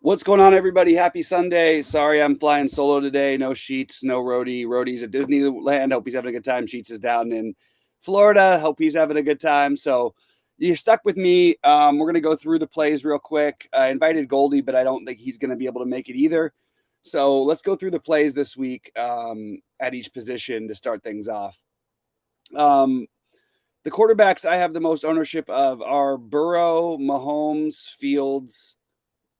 What's going on, everybody? Happy Sunday. Sorry, I'm flying solo today. No Sheets, no Roadie. Roadie's at Disneyland. Hope he's having a good time. Sheets is down in Florida. Hope he's having a good time. So you're stuck with me. We're going to go through the plays real quick. I invited Goldie, but I don't think he's going to be able to make it either. So let's go through the plays this week at each position to start things off. The quarterbacks I have the most ownership of are Burrow, Mahomes, Fields,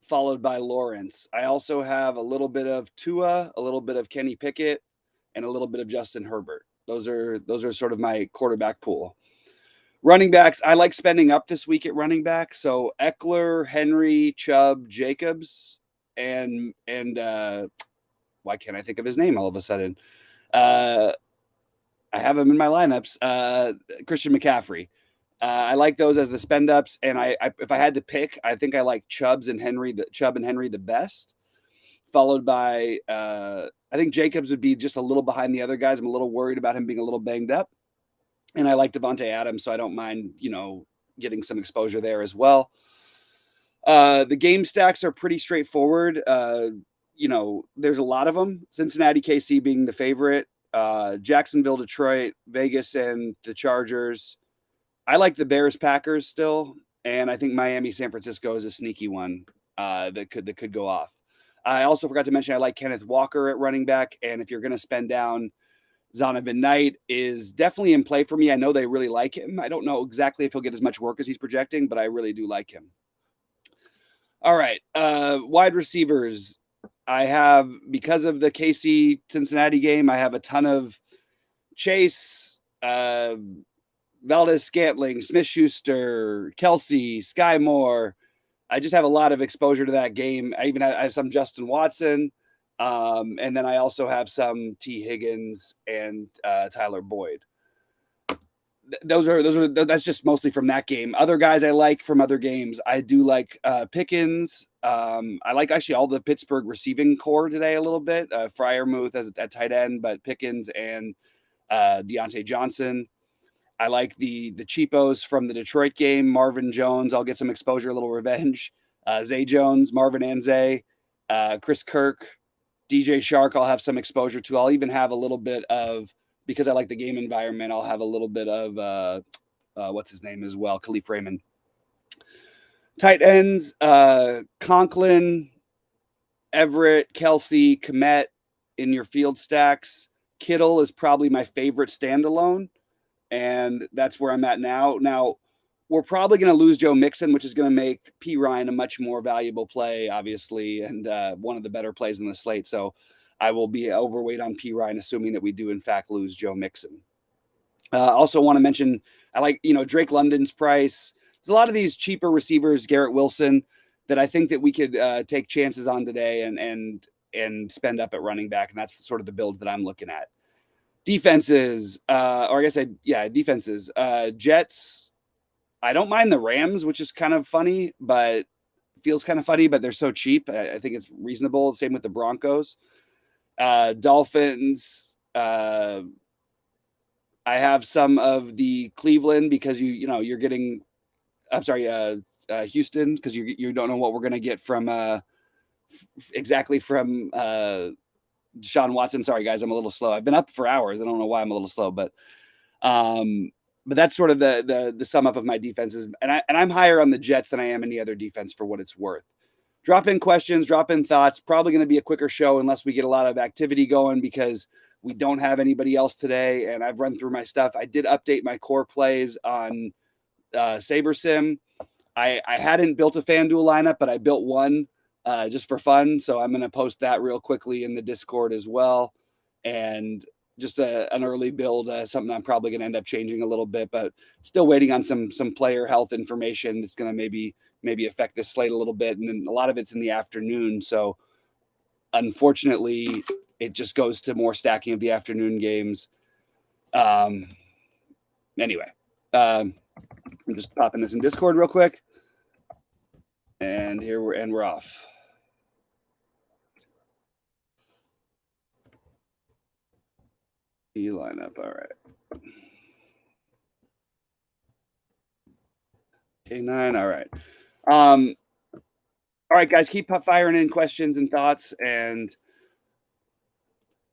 followed by Lawrence. I also have a little bit of Tua, a little bit of Kenny Pickett, and a little bit of Justin Herbert. Those are sort of my quarterback pool. Running backs, I like spending up this week at running back. So Eckler, Henry, Chubb, Jacobs, and why can't I think of his name all of a sudden? I have him in my lineups. Christian McCaffrey. I like those as the spend ups, and I if I had to pick, I think I like Chubb and Henry the best, followed by I think Jacobs would be just a little behind the other guys. I'm a little worried about him being a little banged up, and I like Devontae Adams, so I don't mind getting some exposure there as well. The game stacks are pretty straightforward. There's a lot of them. Cincinnati, KC being the favorite. Jacksonville, Detroit, Vegas, and the Chargers. I like the Bears Packers still, and I think Miami San Francisco is a sneaky one that could go off. I also forgot to mention I like Kenneth Walker at running back, and if you're going to spend down, Zonovan Knight is definitely in play for me. I know they really like him. I don't know exactly if he'll get as much work as he's projecting, but I really do like him. All right, wide receivers. I have, because of the KC Cincinnati game, I have a ton of Chase, Valdez Scantling, Smith Schuster, Kelsey, Sky Moore. I just have a lot of exposure to that game. I have some Justin Watson. And then I also have some T. Higgins and Tyler Boyd. That's just mostly from that game. Other guys I like from other games. I do like Pickens. I like actually all the Pittsburgh receiving core today a little bit. Freiermuth as at tight end, but Pickens and Deontay Johnson. I like the cheapos from the Detroit game. Marvin Jones, I'll get some exposure, a little revenge. Zay Jones, Marvin and Zay, Chris Kirk, DJ Shark, I'll have some exposure to. I'll even have a little bit of, because I like the game environment, I'll have a little bit of, what's his name as well, Khalif Raymond. Tight ends, Conklin, Everett, Kelsey, Komet in your field stacks. Kittle is probably my favorite standalone, and that's where I'm at now. Now, we're probably going to lose Joe Mixon, which is going to make P. Ryan a much more valuable play, obviously, and one of the better plays in the slate. So I will be overweight on P. Ryan, assuming that we do, in fact, lose Joe Mixon. Also want to mention, I like, Drake London's price. There's a lot of these cheaper receivers, Garrett Wilson, that I think that we could take chances on today and spend up at running back. And that's sort of the builds that I'm looking at. Defenses, defenses. Jets, I don't mind the Rams, which is kind of funny, but feels kind of funny, but they're so cheap. I think it's reasonable. Same with the Broncos. Dolphins, I have some of the Cleveland because you're getting, I'm sorry, Houston, because you don't know what we're going to get from exactly from Deshaun Watson. Sorry guys, I'm a little slow. I've been up for hours. I don't know why I'm a little slow, but that's sort of the sum up of my defenses. And I'm higher on the Jets than I am any other defense for what it's worth. Drop in questions, drop in thoughts. Probably going to be a quicker show unless we get a lot of activity going, because we don't have anybody else today. And I've run through my stuff. I did update my core plays on SaberSim. I hadn't built a FanDuel lineup, but I built one just for fun. So I'm going to post that real quickly in the Discord as well. And just an early build, something I'm probably going to end up changing a little bit, but still waiting on some player health information. It's going to maybe affect this slate a little bit. And then a lot of it's in the afternoon. So unfortunately, it just goes to more stacking of the afternoon games. Anyway, I'm just popping this in Discord real quick. And we're off. Lineup. All right. K9. All right. All right, guys, keep firing in questions and thoughts, and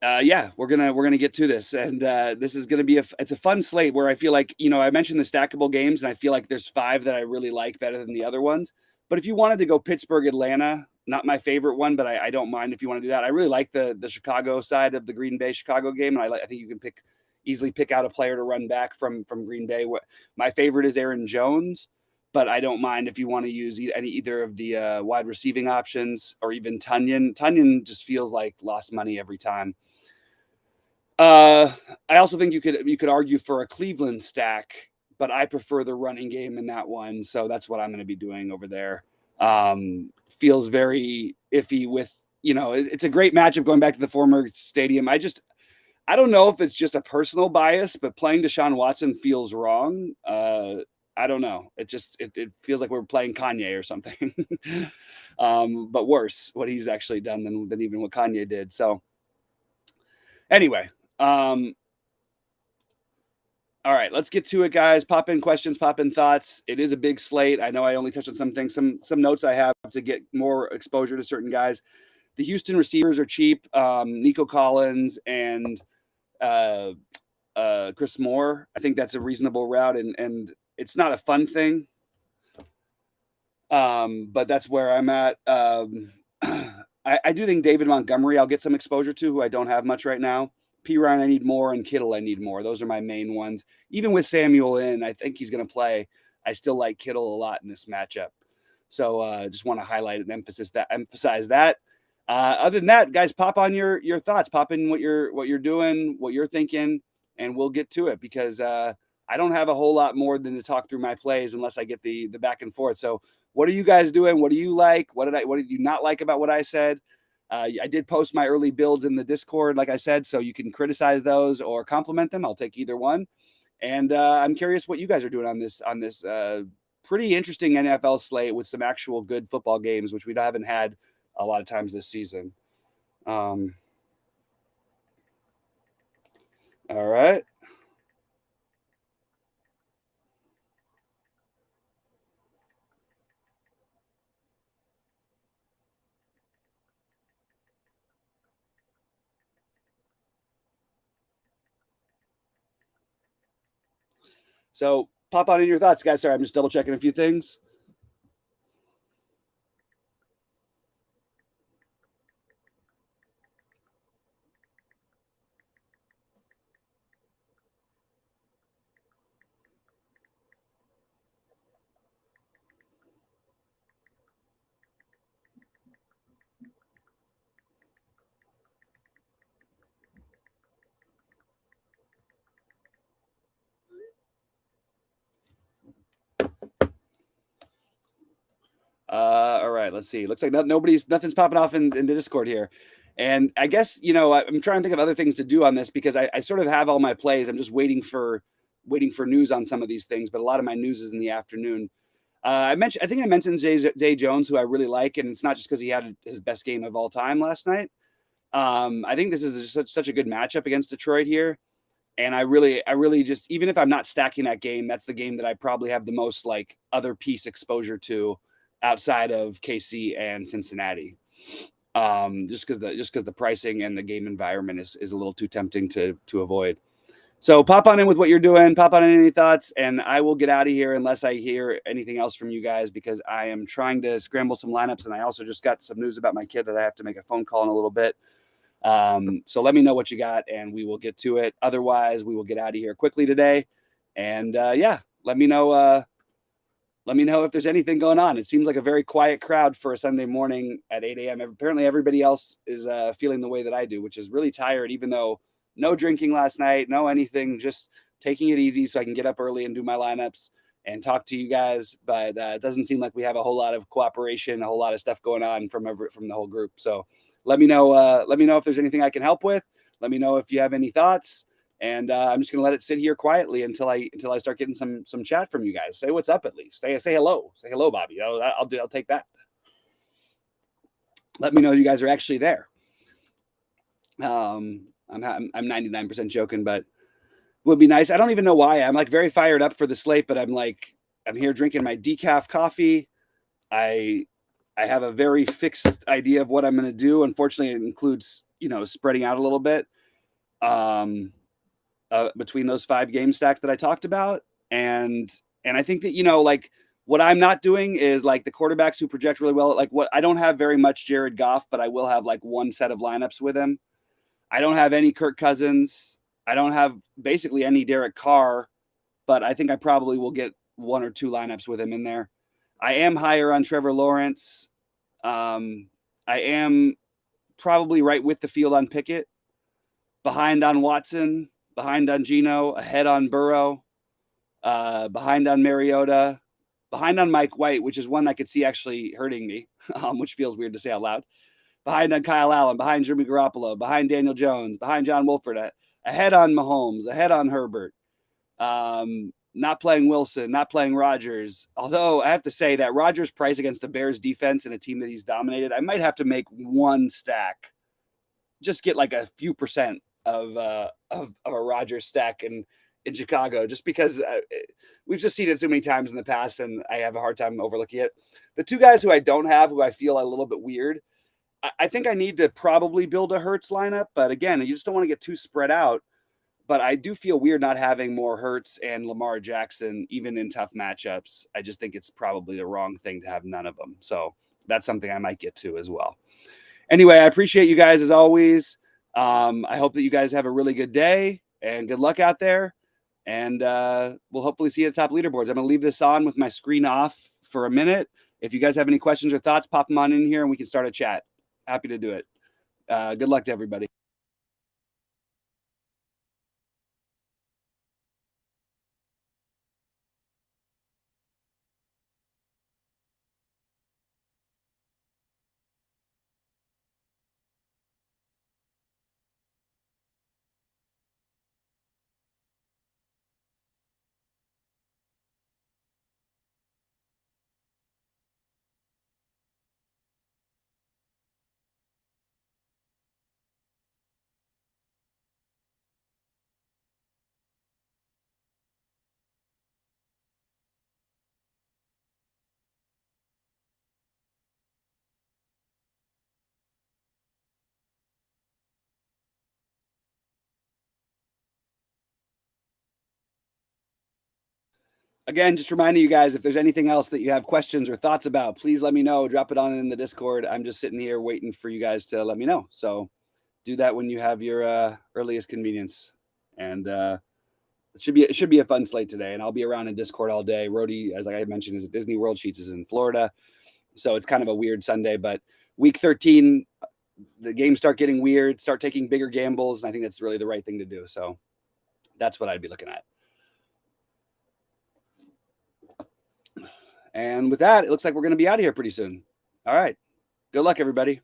yeah, we're gonna get to this, and this is gonna be it's a fun slate where I feel like I mentioned the stackable games, and I feel like there's five that I really like better than the other ones. But if you wanted to go Pittsburgh Atlanta, not my favorite one, but I don't mind if you want to do that. I really like the Chicago side of the Green Bay Chicago game, and I think you can easily pick out a player to run back from Green Bay. My favorite is Aaron Jones, but I don't mind if you want to use either of the wide receiving options or even Tunyon. Tunyon just feels like lost money every time. I also think you could argue for a Cleveland stack, but I prefer the running game in that one, so that's what I'm going to be doing over there. Feels very iffy with it's a great matchup going back to the former stadium. I don't know if it's just a personal bias, but playing Deshaun Watson feels wrong. I don't know. It feels like we're playing Kanye or something, but worse what he's actually done than even what Kanye did. So anyway, all right, let's get to it, guys. Pop in questions, pop in thoughts. It is a big slate. I know I only touched on some things, some notes I have to get more exposure to certain guys. The Houston receivers are cheap. Nico Collins and Chris Moore. I think that's a reasonable route, and it's not a fun thing. But that's where I'm at. I do think David Montgomery I'll get some exposure to, who I don't have much right now. Perine I need more, and Kittle I need more. Those are my main ones. Even with Samuel in, I think he's going to play. I still like Kittle a lot in this matchup. So just want to highlight and emphasize that. Other than that, guys, pop on your thoughts. Pop in what you're doing, what you're thinking, and we'll get to it because I don't have a whole lot more than to talk through my plays unless I get the back and forth. So what are you guys doing? What do you like? What did you not like about what I said? I did post my early builds in the Discord, like I said, so you can criticize those or compliment them. I'll take either one. And I'm curious what you guys are doing on this pretty interesting NFL slate with some actual good football games, which we haven't had a lot of times this season. All right. So pop on in your thoughts, guys. Sorry, I'm just double checking a few things. All right, let's see. Looks like nothing's popping off in the Discord here. And I guess, I'm trying to think of other things to do on this because I sort of have all my plays. I'm just waiting for news on some of these things, but a lot of my news is in the afternoon. I think I mentioned Zay Jones, who I really like, and it's not just because he had his best game of all time last night. I think this is such a good matchup against Detroit here. And I really just, even if I'm not stacking that game, that's the game that I probably have the most like other piece exposure to outside of KC and Cincinnati. Just because the pricing and the game environment is a little too tempting to avoid. So pop on in with what you're doing, pop on in any thoughts, and I will get out of here unless I hear anything else from you guys because I am trying to scramble some lineups, and I also just got some news about my kid that I have to make a phone call in a little bit. So let me know what you got, and we will get to it. Otherwise, we will get out of here quickly today. And yeah, let me know. Let me know if there's anything going on. It seems like a very quiet crowd for a Sunday morning at 8 a.m. Apparently, everybody else is feeling the way that I do, which is really tired, even though no drinking last night, no anything, just taking it easy so I can get up early and do my lineups and talk to you guys. But it doesn't seem like we have a whole lot of cooperation, a whole lot of stuff going on from the whole group. So let me know. Let me know if there's anything I can help with. Let me know if you have any thoughts. And I'm just gonna let it sit here quietly until I start getting some chat from you guys. Say what's up at least. Say hello. Say hello, Bobby. I'll take that. Let me know you guys are actually there. I'm 99% joking, but it would be nice. I don't even know why. I'm like very fired up for the slate, but I'm here drinking my decaf coffee. I I have a very fixed idea of what I'm going to do. Unfortunately, it includes, spreading out a little bit between those 5 game stacks that I talked about. And I think that, like what I'm not doing is like the quarterbacks who project really well. Like what I don't have very much Jared Goff, but I will have like one set of lineups with him. I don't have any Kirk Cousins. I don't have basically any Derek Carr, but I think I probably will get 1 or 2 lineups with him in there. I am higher on Trevor Lawrence. I am probably right with the field on Pickett, behind on Watson, behind on Geno, ahead on Burrow, behind on Mariota, behind on Mike White, which is one I could see actually hurting me, which feels weird to say out loud. Behind on Kyle Allen, behind Jimmy Garoppolo, behind Daniel Jones, behind John Wolford, ahead on Mahomes, ahead on Herbert. Not playing Wilson, not playing Rodgers. Although I have to say that Rodgers' price against the Bears defense and a team that he's dominated, I might have to make one stack, just get like a few percent of a Rodgers stack in Chicago, just because we've just seen it so many times in the past, and I have a hard time overlooking it. The 2 guys who I don't have, who I feel a little bit weird, I think I need to probably build a Hurts lineup, but again, you just don't want to get too spread out. But I do feel weird not having more Hurts and Lamar Jackson, even in tough matchups. I just think it's probably the wrong thing to have none of them. So that's something I might get to as well. Anyway, I appreciate you guys as always. I hope that you guys have a really good day and good luck out there. And we'll hopefully see you at the top leaderboards. I'm going to leave this on with my screen off for a minute. If you guys have any questions or thoughts, pop them on in here and we can start a chat. Happy to do it. Good luck to everybody. Again, just reminding you guys, if there's anything else that you have questions or thoughts about, please let me know. Drop it on in the Discord. I'm just sitting here waiting for you guys to let me know. So do that when you have your earliest convenience. And it should be a fun slate today. And I'll be around in Discord all day. Rody, as I mentioned, is at Disney World. Sheets is in Florida. So it's kind of a weird Sunday. But week 13, the games start getting weird, start taking bigger gambles. And I think that's really the right thing to do. So that's what I'd be looking at. And with that, it looks like we're going to be out of here pretty soon. All right. Good luck, everybody.